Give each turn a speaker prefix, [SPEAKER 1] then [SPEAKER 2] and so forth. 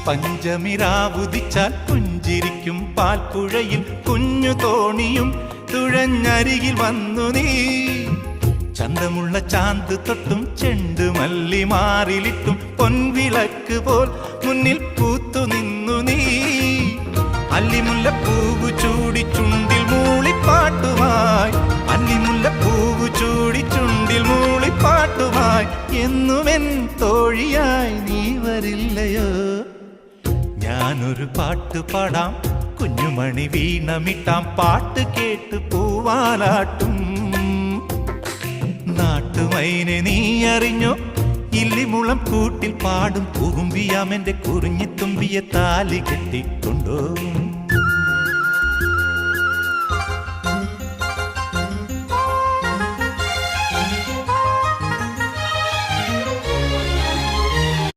[SPEAKER 1] പഞ്ചമിരാവുദിച്ചാൽ പുഞ്ചിരിക്കും പാൽപ്പുഴയിൽ കുഞ്ഞു തോണിയും തുഴഞ്ഞരികിൽ വന്നു നീ. ചന്തമുള്ള ചാന്ത് തൊട്ടും ചെണ്ടുമല്ലി മാറിലിട്ടും പൊൻവിളക്ക് പോൽ മുന്നിൽ പൂത്തു നിന്നു നീ. അല്ലിമുല്ലപ്പൂവ് ചൂടി ചുണ്ടിൽ മൂളിപ്പാട്ടുമായി, അല്ലിമുല്ലപ്പൂവ് ചൂടി ചുണ്ടിൽ മൂളിപ്പാട്ടുമായി, എന്നുമെൻ തോഴിയായി നീ വരില്ലയോ? ഞാനൊരു പാട്ട് പാടാം, കുഞ്ഞുമണി വീണമിട്ടാം, പാട്ട് കേട്ട് പൂവാലാട്ടും. നാട്ടുമൈനെ നീ അറിഞ്ഞോ? ഇല്ലിമുളം കൂട്ടിൽ പാടും കുറുമ്പിയാമെന്റെ കുറിഞ്ഞിത്തുമ്പിയെ താലി കെട്ടിക്കൊണ്ടോ.